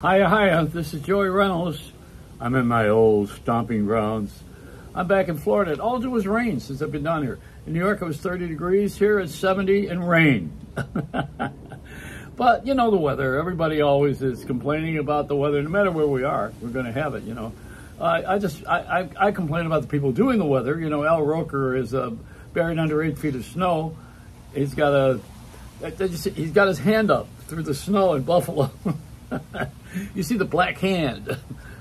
Hiya, this is Joey Reynolds. I'm in my old stomping grounds. I'm back in Florida. All it was rain since I've been down here. In New York, it was 30 degrees. Here, it's 70 and rain. But, you know the weather. Everybody always is complaining about the weather. No matter where we are, we're going to have it, you know. I complain about the people doing the weather. You know, Al Roker is buried under 8 feet of snow. He's got his hand up through the snow in Buffalo. You see the black hand.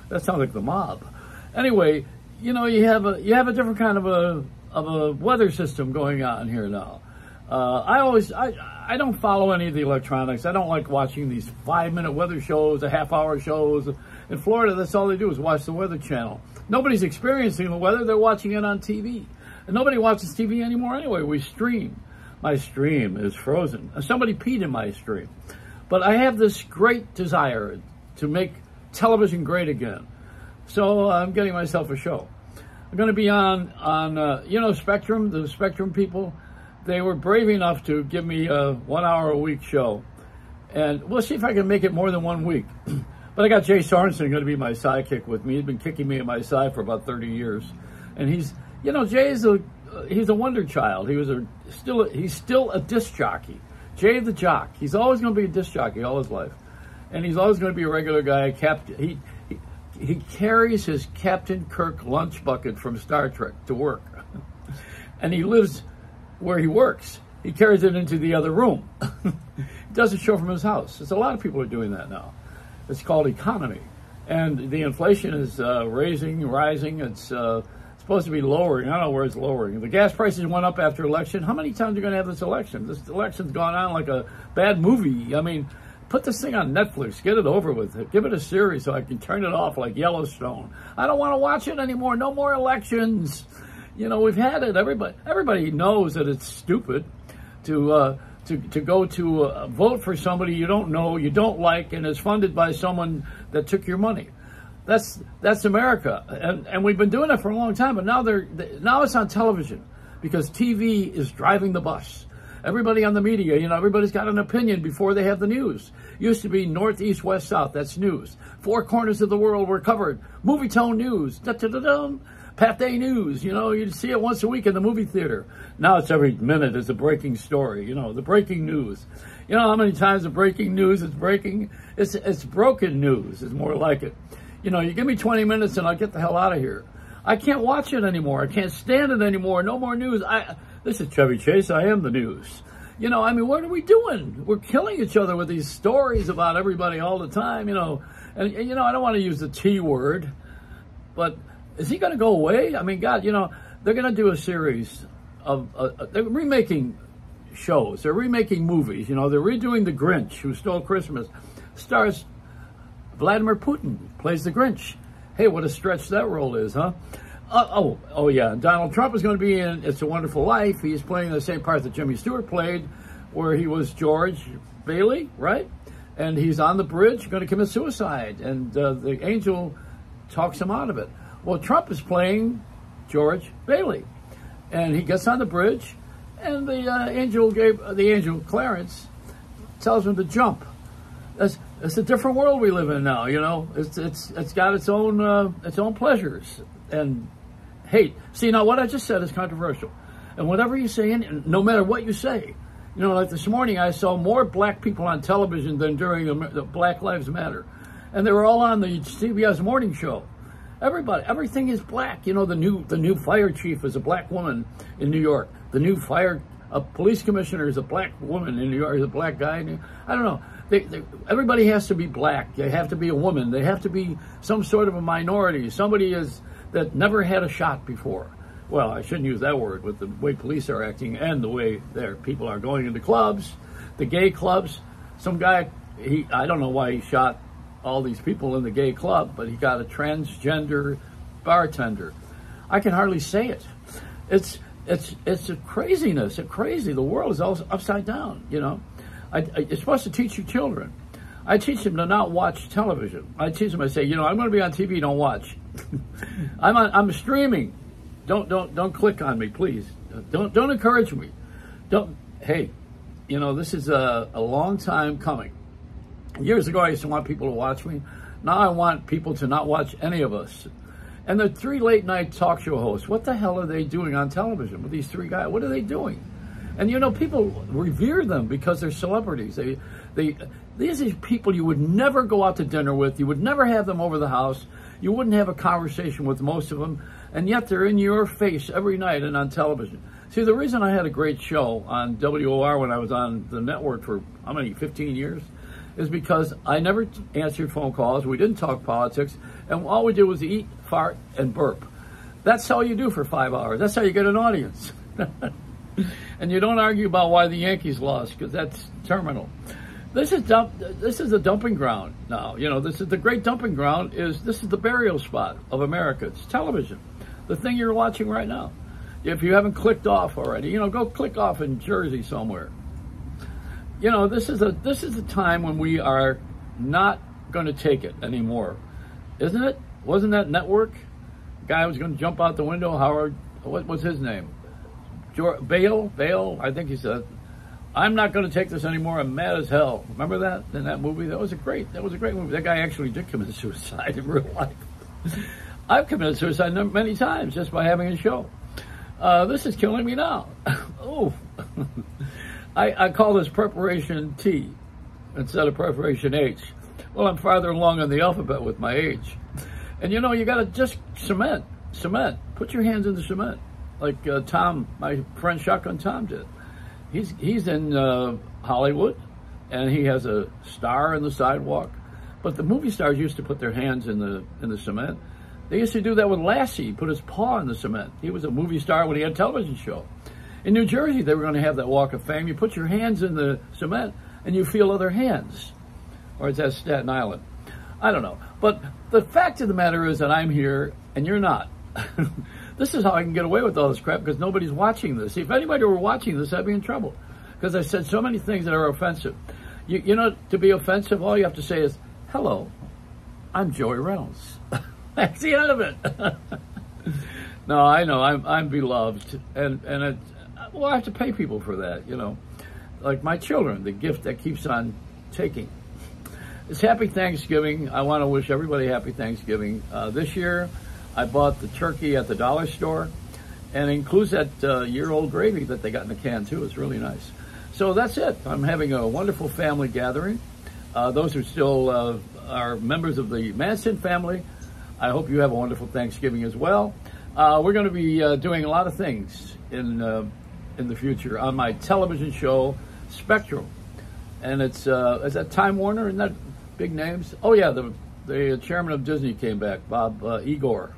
That sounds like the mob. Anyway, you know, you have a different kind of a weather system going on here now. I don't follow any of the electronics. I don't like watching these 5-minute weather shows, the half-hour shows. In Florida, that's all they do is watch the Weather Channel. Nobody's experiencing the weather. They're watching it on TV. And nobody watches TV anymore anyway. We stream. My stream is frozen. Somebody peed in my stream. But I have this great desire to make television great again. So I'm getting myself a show. I'm going to be on you know, Spectrum, the Spectrum people. They were brave enough to give me a 1 hour a week show. And we'll see if I can make it more than 1 week. But I got Jay Sorensen going to be my sidekick with me. He's been kicking me in my side for about 30 years. And he's, you know, he's a wonder child. He's still a disc jockey. Jay the Jock. He's always going to be a disc jockey all his life. And he's always going to be a regular guy. He carries his Captain Kirk lunch bucket from Star Trek to work. And he lives where he works. He carries it into the other room. He does a show from his house. There's a lot of people are doing that now. It's called economy. And the inflation is rising. It's supposed to be lowering. I don't know where it's lowering. The gas prices went up after election. How many times are you going to have this election? This election's gone on like a bad movie. I mean, put this thing on Netflix. Get it over with. Give it a series so I can turn it off like Yellowstone. I don't want to watch it anymore. No more elections. You know, we've had it. Everybody knows that it's stupid to go to vote for somebody you don't know, you don't like, and is funded by someone that took your money. That's America, and we've been doing it for a long time. But now it's on television because TV is driving the bus. Everybody on the media, you know, everybody's got an opinion before they have the news. Used to be north, east, west, south. That's news. 4 corners of the world were covered. Movie tone news. Da-da-da-dum. Pathé news. You know, you'd see it once a week in the movie theater. Now it's every minute is a breaking story. You know, the breaking news. You know how many times the breaking news is breaking? It's broken news. Is more like it. You know, you give me 20 minutes and I'll get the hell out of here. I can't watch it anymore. I can't stand it anymore. No more news. This is Chevy Chase. I am the news. You know, I mean, what are we doing? We're killing each other with these stories about everybody all the time, you know. And you know, I don't want to use the T word, but is he going to go away? I mean, God, you know, they're going to do a series of, they're remaking shows. They're remaking movies. You know, they're redoing The Grinch, Who Stole Christmas. Stars Vladimir Putin, plays the Grinch. Hey, what a stretch that role is, huh? Oh yeah, Donald Trump is going to be in It's a Wonderful Life. He's playing the same part that Jimmy Stewart played, where he was George Bailey, right? And he's on the bridge, going to commit suicide, and the angel talks him out of it. Well, Trump is playing George Bailey, and he gets on the bridge, and the angel Clarence tells him to jump. It's a different world we live in now, you know. It's got its own pleasures and hate. See, now what I just said is controversial, and whatever you say, no matter what you say, you know, like this morning I saw more black people on television than during the Black Lives Matter, and they were all on the CBS morning show. Everything is black. You know, the new fire chief is a black woman in New York. The new police commissioner is a black woman in New York. Is a black guy. I don't know. Everybody has to be black. They have to be a woman. They have to be some sort of a minority. Somebody that never had a shot before. Well, I shouldn't use that word with the way police are acting and the way their people are going into clubs, the gay clubs. Some guy, I don't know why he shot all these people in the gay club, but he got a transgender bartender. I can hardly say it. It's a craziness. It's crazy. The world is all upside down, you know. It's supposed to teach you children. I teach them to not watch television. I teach them, I say, you know, I'm going to be on TV, don't watch. I'm streaming. Don't click on me, please. Don't encourage me. Hey, you know, this is a long time coming. Years ago, I used to want people to watch me. Now I want people to not watch any of us. And the 3 late-night talk show hosts, what the hell are they doing on television with these 3 guys? What are they doing? And, you know, people revere them because they're celebrities. These are people you would never go out to dinner with. You would never have them over the house. You wouldn't have a conversation with most of them. And yet they're in your face every night and on television. See, the reason I had a great show on WOR when I was on the network for, 15 years? Is because I never answered phone calls. We didn't talk politics. And all we did was eat, fart, and burp. That's all you do for 5 hours. That's how you get an audience. And you don't argue about why the Yankees lost, because that's terminal. This is a dumping ground now. You know, this is the great dumping ground. This is the burial spot of America. It's television, the thing you're watching right now. If you haven't clicked off already, you know, go click off in Jersey somewhere. You know, this is a time when we are not going to take it anymore, isn't it? Wasn't that network guy was going to jump out the window? Howard, what was his name? Bale, I think he said, "I'm not going to take this anymore. I'm mad as hell." Remember that in that movie? That was a great movie. That guy actually did commit suicide in real life. I've committed suicide many times just by having a show. This is killing me now. Oh, I call this preparation T instead of preparation H. Well, I'm farther along on the alphabet with my age. And you know, you got to just cement. Put your hands in the cement. Like Tom, my friend Shotgun Tom did. He's in Hollywood, and he has a star in the sidewalk. But the movie stars used to put their hands in the cement. They used to do that with Lassie, put his paw in the cement. He was a movie star when he had a television show. In New Jersey, they were going to have that Walk of Fame. You put your hands in the cement, and you feel other hands. Or is that Staten Island? I don't know. But the fact of the matter is that I'm here, and you're not. This is how I can get away with all this crap, because nobody's watching this. If anybody were watching this, I'd be in trouble, because I said so many things that are offensive. You know, to be offensive, all you have to say is, "Hello, I'm Joey Reynolds." That's the end of it. No, I know I'm beloved, and well, I have to pay people for that. You know, like my children, the gift that keeps on taking. It's Happy Thanksgiving. I want to wish everybody Happy Thanksgiving. This year, I bought the turkey at the dollar store, and it includes that year-old gravy that they got in the can, too. It's really nice. So that's it. I'm having a wonderful family gathering. Those who still are members of the Manson family, I hope you have a wonderful Thanksgiving as well. We're going to be doing a lot of things in the future on my television show, Spectrum. And it's is that Time Warner? Isn't that big names? Oh, yeah, the chairman of Disney came back, Bob Igor.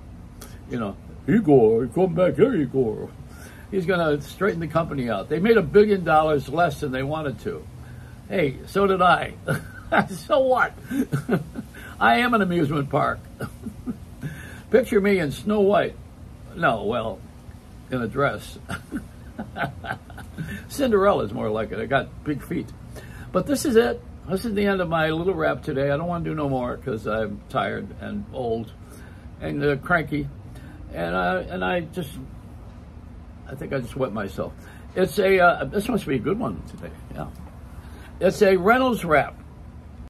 You know, Igor, come back here, Igor. He's going to straighten the company out. They made $1 billion less than they wanted to. Hey, so did I. So what? I am an amusement park. Picture me in Snow White. No, well, in a dress. Cinderella's more like it. I got big feet. But this is it. This is the end of my little rap today. I don't want to do no more because I'm tired and old and cranky. And I think I just wet myself. It's this must be a good one today. Yeah. It's a Reynolds rap.